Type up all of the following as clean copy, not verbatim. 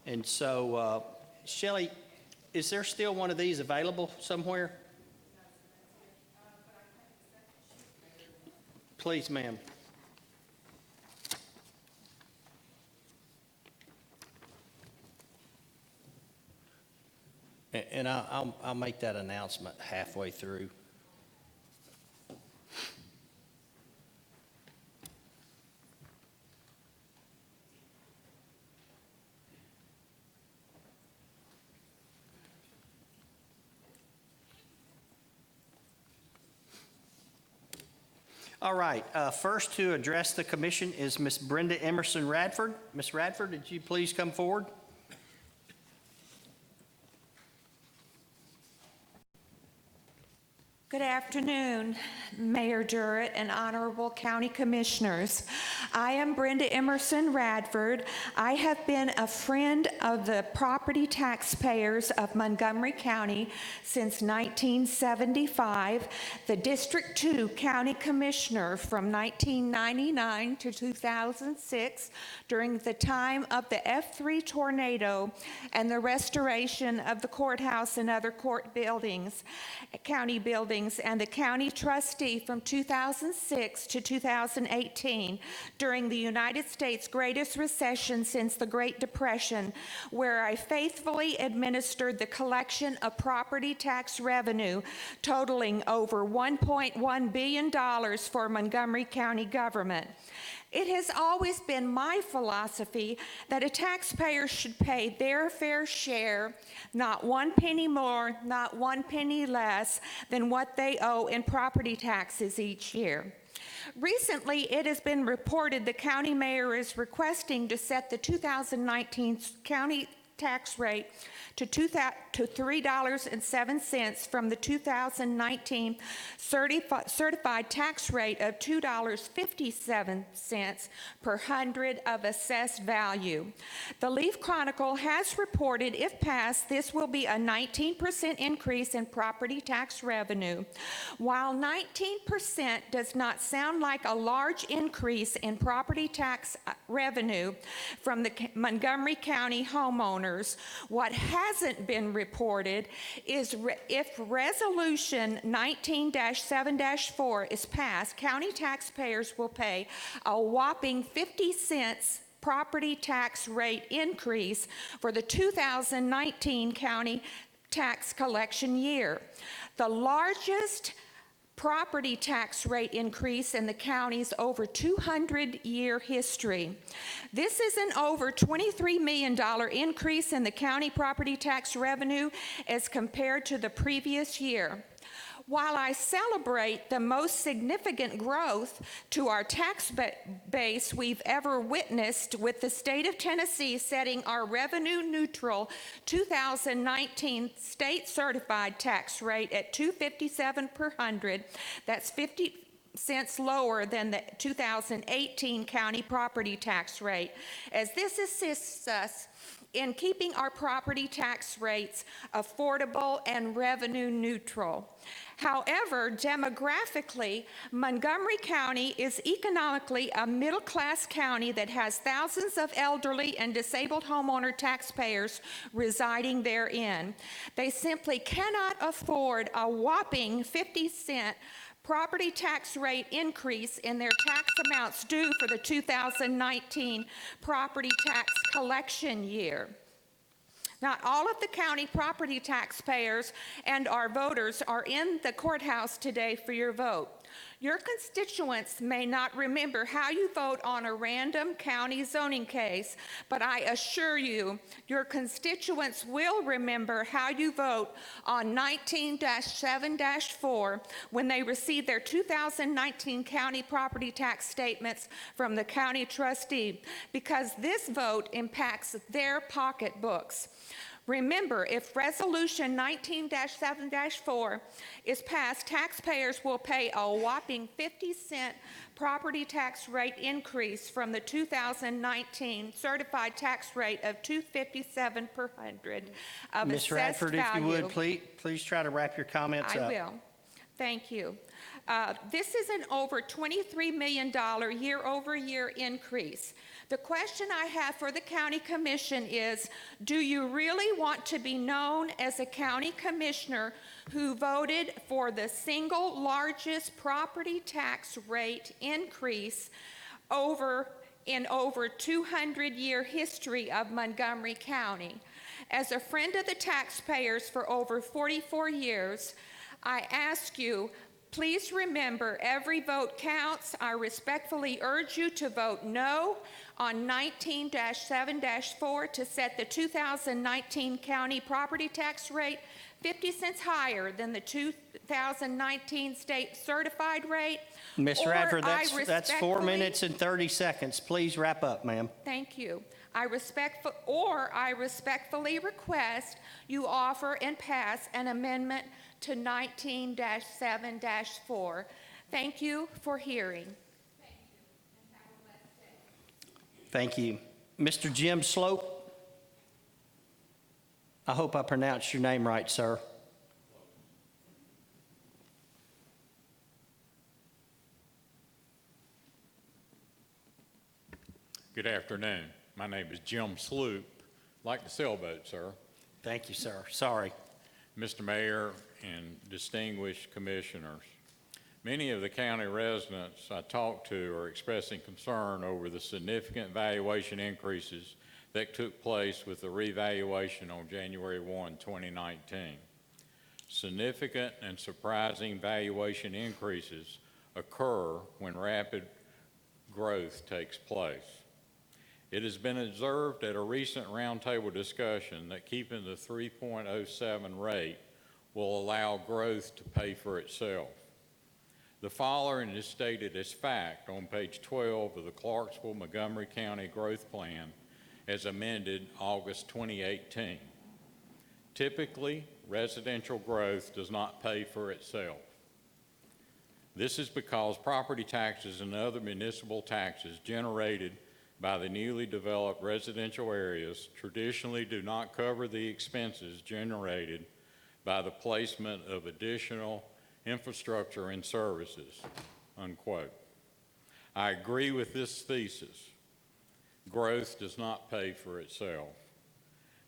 And so, Shelley, is there still one of these available somewhere? Please, ma'am. And I'll make that announcement halfway through. All right, first to address the commission is Miss Brenda Emerson Radford. Miss Radford, did you please come forward? Good afternoon, Mayor Durrett and Honorable County Commissioners. I am Brenda Emerson Radford. I have been a friend of the property taxpayers of Montgomery County since 1975, the District 2 County Commissioner from 1999 to 2006 during the time of the F3 tornado and the restoration of the courthouse and other court buildings, county buildings, and the county trustee from 2006 to 2018 during the United States' greatest recession since the Great Depression, where I faithfully administered the collection of property tax revenue totaling over $1.1 billion for Montgomery County government. It has always been my philosophy that a taxpayer should pay their fair share, not 1 penny more, not 1 penny less than what they owe in property taxes each year. Recently, it has been reported the county mayor is requesting to set the 2019 county tax rate to $3.07 from the 2019 certified tax rate of $2.57 per hundred of assessed value. The Leaf Chronicle has reported, if passed, this will be a 19% increase in property tax revenue. While 19% does not sound like a large increase in property tax revenue from the Montgomery County homeowners, what hasn't been reported is if Resolution 19-7-4 is passed, county taxpayers will pay a whopping 50 cents property tax rate increase for the 2019 county tax collection year. The largest property tax rate increase in the county's over 200-year history. This is an over $23 million increase in the county property tax revenue as compared to the previous year. While I celebrate the most significant growth to our tax base we've ever witnessed, with the state of Tennessee setting our revenue neutral 2019 state certified tax rate at $2.57 per hundred, that's 50 cents lower than the 2018 county property tax rate, as this assists us in keeping our property tax rates affordable and revenue neutral. However, demographically, Montgomery County is economically a middle-class county that has thousands of elderly and disabled homeowner taxpayers residing therein. They simply cannot afford a whopping 50-cent property tax rate increase in their tax amounts due for the 2019 property tax collection year. Not all of the county property taxpayers and our voters are in the courthouse today for your vote. Your constituents may not remember how you vote on a random county zoning case, but I assure you, your constituents will remember how you vote on 19-7-4 when they receive their 2019 county property tax statements from the county trustee, because this vote impacts their pocketbooks. Remember, if Resolution 19-7-4 is passed, taxpayers will pay a whopping 50-cent property tax rate increase from the 2019 certified tax rate of $2.57 per hundred of Ms. assessed Radford, value. if you would, please try to wrap your comments up. I will. Thank you. This is an over $23 million year-over-year increase. The question I have for the county commission is, do you really want to be known as a county commissioner who voted for the single largest property tax rate increase in over 200-year history of Montgomery County? As a friend of the taxpayers for over 44 years, I ask you, please remember every vote counts. I respectfully urge you to vote no on 19-7-4 to set the 2019 county property tax rate 50 cents higher than the 2019 state certified rate. Ms. Or Radford, I that's 4 respectfully- minutes and 30 seconds. Please wrap up, ma'am. Thank you. I respectfully request you offer and pass an amendment to 19-7-4. Thank you for hearing. Thank you. Mr. Jim Slope. I hope I pronounced your name right, sir. Good afternoon. My name is Jim Sloop. Like the sailboat, sir. Thank you, sir. Sorry. Mr. Mayor and distinguished commissioners, many of the county residents I talked to are expressing concern over the significant valuation increases that took place with the revaluation on January 1, 2019. Significant and surprising valuation increases occur when rapid growth takes place. It has been observed at a recent roundtable discussion that keeping the 3.07 rate will allow growth to pay for itself. The following is stated as fact on page 12 of the Clarksville-Montgomery County Growth Plan as amended August 2018. Typically, residential growth does not pay for itself. This is because property taxes and other municipal taxes generated by the newly developed residential areas traditionally do not cover the expenses generated by the placement of additional infrastructure and services, unquote. I agree with this thesis. Growth does not pay for itself.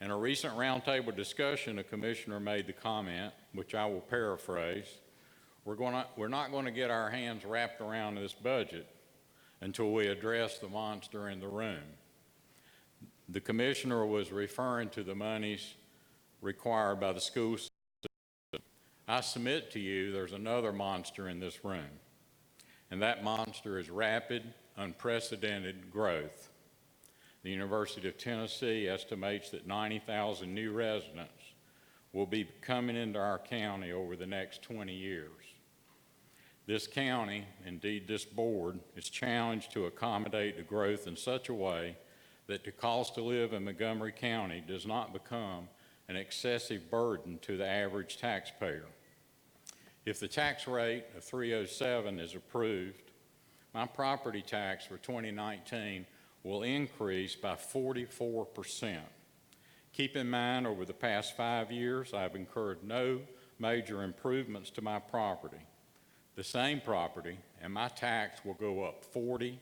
In a recent roundtable discussion, a commissioner made the comment, which I will paraphrase, we're not going to get our hands wrapped around this budget until we address the monster in the room. The commissioner was referring to the monies required by the school system. I submit to you there's another monster in this room, and that monster is rapid, unprecedented growth. The University of Tennessee estimates that 90,000 new residents will be coming into our county over the next 20 years. This county, indeed this board, is challenged to accommodate the growth in such a way that the cost to live in Montgomery County does not become an excessive burden to the average taxpayer. If the tax rate of 307 is approved, my property tax for 2019 will increase by 44%. Keep in mind, over the past 5 years, I've incurred no major improvements to my property. The same property, and my tax will go up 44%.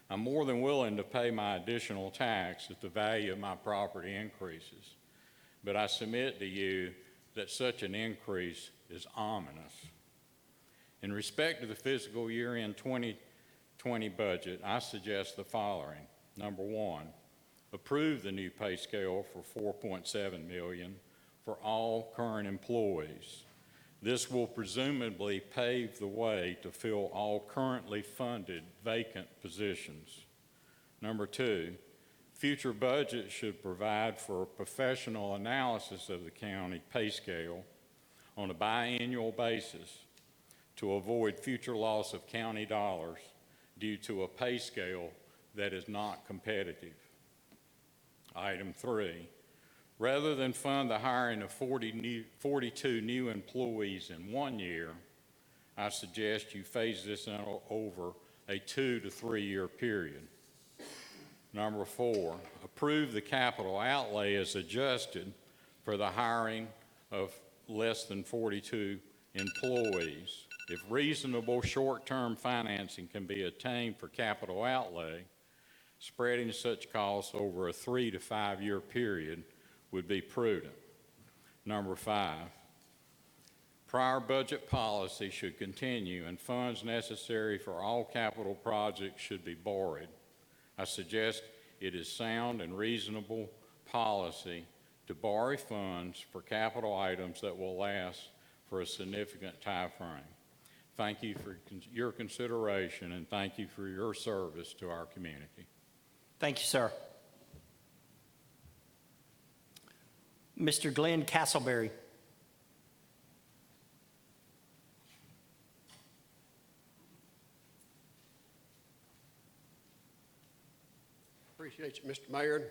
I'm more than willing to pay my additional tax if the value of my property increases, but I submit to you that such an increase is ominous. In respect to the fiscal year end 2020 budget, I suggest the following. Number one, approve the new pay scale for $4.7 million for all current employees. This will presumably pave the way to fill all currently funded vacant positions. Number two, future budgets should provide for a professional analysis of the county pay scale on a biannual basis to avoid future loss of county dollars due to a pay scale that is not competitive. Item three, rather than fund the hiring of 42 new employees in 1 year, I suggest you phase this in over a 2 to 3 year period. Number four, approve the capital outlay as adjusted for the hiring of less than 42 employees. If reasonable short-term financing can be attained for capital outlay, spreading such costs over a 3 to 5 year period would be prudent. Number 5, prior budget policy should continue and funds necessary for all capital projects should be borrowed. I suggest it is sound and reasonable policy to borrow funds for capital items that will last for a significant time frame. Thank you for your consideration, and thank you for your service to our community. Thank you, sir. Mr. Glenn Castleberry. Appreciate you, Mr. Mayor,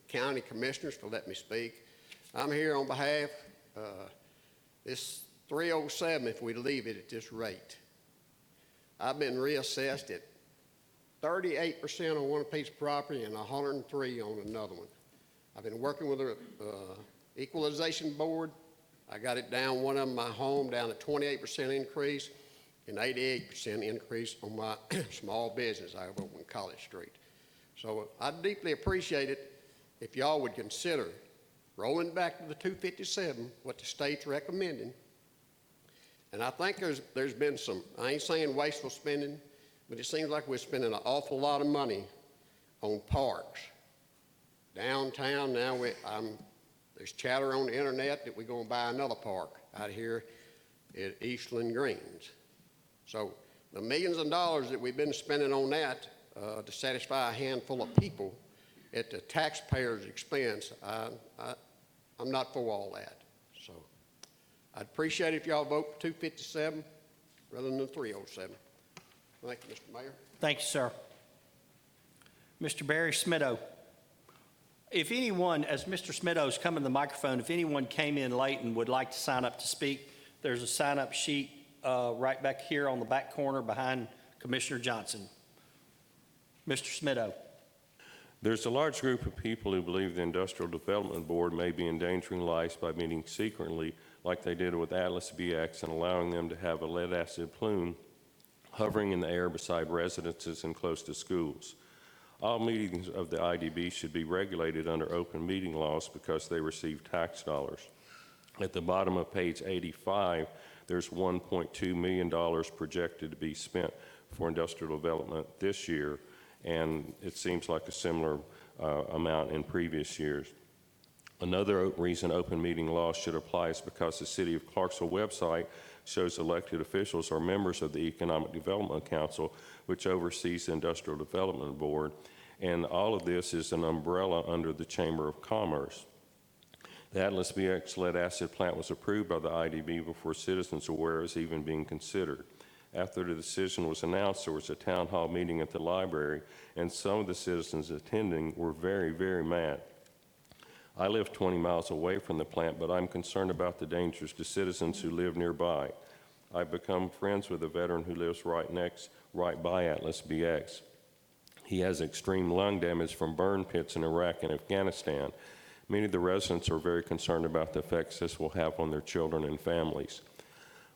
County Commissioners, for letting me speak. I'm here on behalf this 307 if we leave it at this rate. I've been reassessed at 38% on one piece of property and 103 on another one. I've been working with the equalization board. I got it down, one of them, my home, down to 28% increase and 88% increase on my small business I have over on College Street. So I'd deeply appreciate it if y'all would consider rolling back to the 257, what the state's recommending. And I think there's been some, I ain't saying wasteful spending, but it seems like we're spending an awful lot of money on parks. Downtown now, there's chatter on the internet that we're going to buy another park out here at Eastland Greens. So the millions of dollars that we've been spending on that to satisfy a handful of people at the taxpayers' expense, I'm not for all that. So I'd appreciate it if y'all vote for 257 rather than 307. Thank you, Mr. Mayor. Thank you, sir. Mr. Barry Smitto. If anyone, as Mr. Smitto's coming to the microphone, if anyone came in late and would like to sign up to speak, there's a sign-up sheet right back here on the back corner behind Commissioner Johnson. Mr. Smitto. There's a large group of people who believe the Industrial Development Board may be endangering lives by meeting secretly like they did with Atlas BX and allowing them to have a lead-acid plume hovering in the air beside residences and close to schools. All meetings of the IDB should be regulated under open meeting laws because they receive tax dollars. At the bottom of page 85, there's $1.2 million projected to be spent for industrial development this year, and it seems like a similar amount in previous years. Another reason open meeting law should apply is because the City of Clarksville website shows elected officials are members of the Economic Development Council, which oversees the Industrial Development Board, and all of this is an umbrella under the Chamber of Commerce. The Atlas BX lead-acid plant was approved by the IDB before citizens were aware it was even being considered. After the decision was announced, there was a town hall meeting at the library, and some of the citizens attending were very, very mad. I live 20 miles away from the plant, but I'm concerned about the dangers to citizens who live nearby. I've become friends with a veteran who lives right by Atlas BX. He has extreme lung damage from burn pits in Iraq and Afghanistan. Many of the residents are very concerned about the effects this will have on their children and families.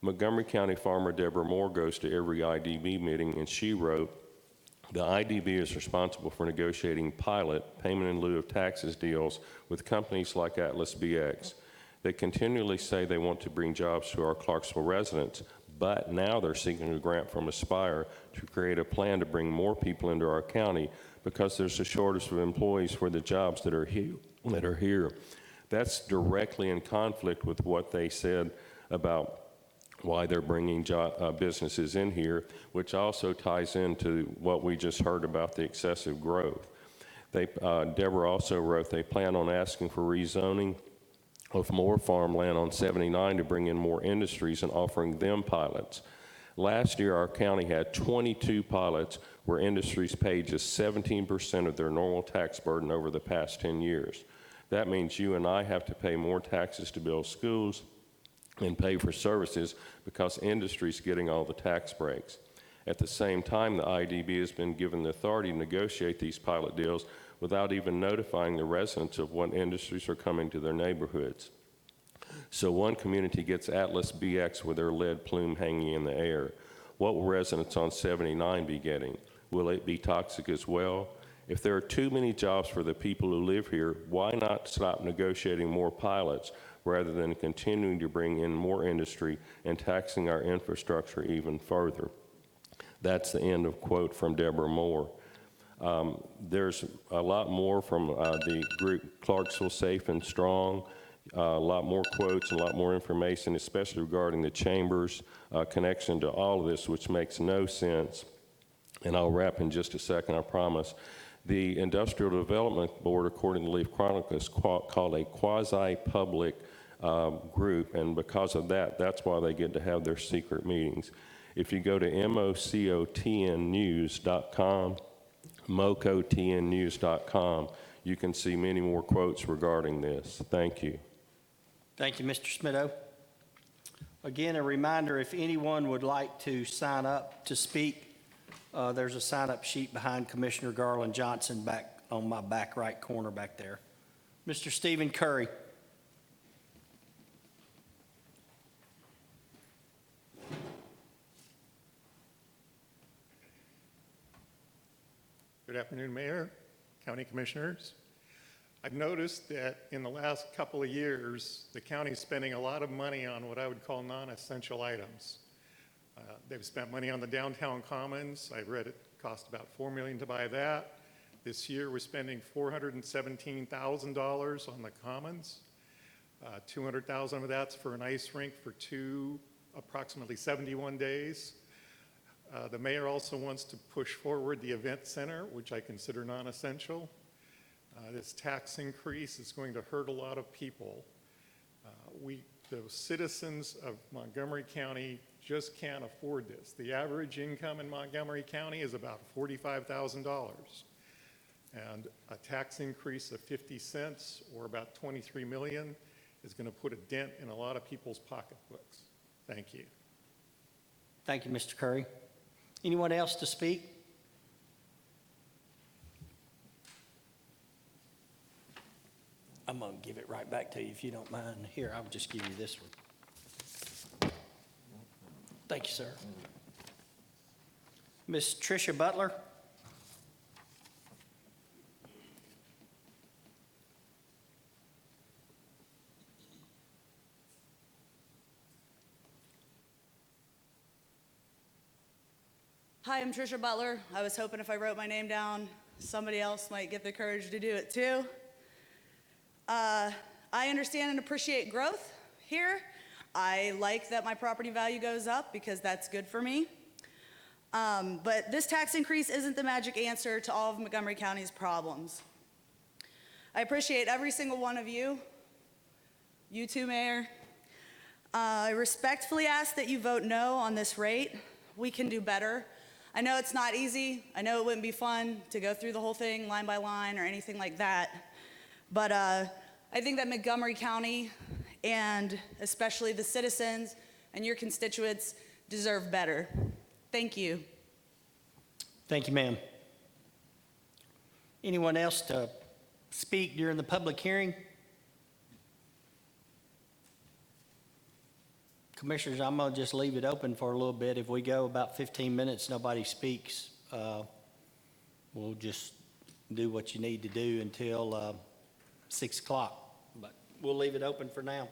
Montgomery County farmer Deborah Moore goes to every IDB meeting, and she wrote, "The IDB is responsible for negotiating pilot, payment in lieu of taxes deals with companies like Atlas BX. They continually say they want to bring jobs to our Clarksville residents, but now they're seeking a grant from Aspire to create a plan to bring more people into our county because there's a shortage of employees for the jobs that are here. That's directly in conflict with what they said about why they're bringing businesses in here, which also ties into what we just heard about the excessive growth. Deborah also wrote they plan on asking for rezoning of more farmland on 79 to bring in more industries and offering them pilots. Last year, our county had 22 pilots where industries paid just 17% of their normal tax burden over the past 10 years. That means you and I have to pay more taxes to build schools and pay for services because industry's getting all the tax breaks. At the same time, the IDB has been given the authority to negotiate these pilot deals without even notifying the residents of what industries are coming to their neighborhoods. So one community gets Atlas BX with their lead plume hanging in the air. What will residents on 79 be getting? Will it be toxic as well? If there are too many jobs for the people who live here, why not stop negotiating more pilots rather than continuing to bring in more industry and taxing our infrastructure even further? That's the end of quote from Deborah Moore. There's a lot more from the group Clarksville Safe and Strong, a lot more quotes and a lot more information, especially regarding the chamber's connection to all of this, which makes no sense. And I'll wrap in just a second, I promise. The Industrial Development Board, according to Leaf Chronicle, is called a quasi-public group, and because of that, that's why they get to have their secret meetings. If you go to mocotnnews.com, mocotnnews.com, you can see many more quotes regarding this. Thank you. Thank you, Mr. Smitto. Again, a reminder, if anyone would like to sign up to speak, there's a sign-up sheet behind Commissioner Garland Johnson back on my back right corner back there. Mr. Stephen Curry. Good afternoon, Mayor, County Commissioners. I've noticed that in the last couple of years, the county is spending a lot of money on what I would call non-essential items. They've spent money on the downtown commons. I read it cost about $4 million to buy that. This year, we're spending $417,000 on the commons. $200,000 of that's for an ice rink for approximately 71 days. The mayor also wants to push forward the event center, which I consider non-essential. This tax increase is going to hurt a lot of people. The citizens of Montgomery County just can't afford this. The average income in Montgomery County is about $45,000. And a tax increase of 50 cents or about 23 million is going to put a dent in a lot of people's pocketbooks. Thank you. Thank you, Mr. Curry. Anyone else to speak? I'm going to give it right back to you if you don't mind. Here, I'll just give you this one. Thank you, sir. Miss Tricia Butler. Hi, I'm Tricia Butler. I was hoping if I wrote my name down, somebody else might get the courage to do it too. I understand and appreciate growth here. I like that my property value goes up because that's good for me. But this tax increase isn't the magic answer to all of Montgomery County's problems. I appreciate every single one of you. You too, Mayor. I respectfully ask that you vote no on this rate. We can do better. I know it's not easy. I know it wouldn't be fun to go through the whole thing line by line or anything like that. But I think that Montgomery County and especially the citizens and your constituents deserve better. Thank you. Thank you, ma'am. Anyone else to speak during the public hearing? Commissioners, I'm going to just leave it open for a little bit. If we go about 15 minutes, nobody speaks, we'll just do what you need to do until 6 o'clock. But we'll leave it open for now.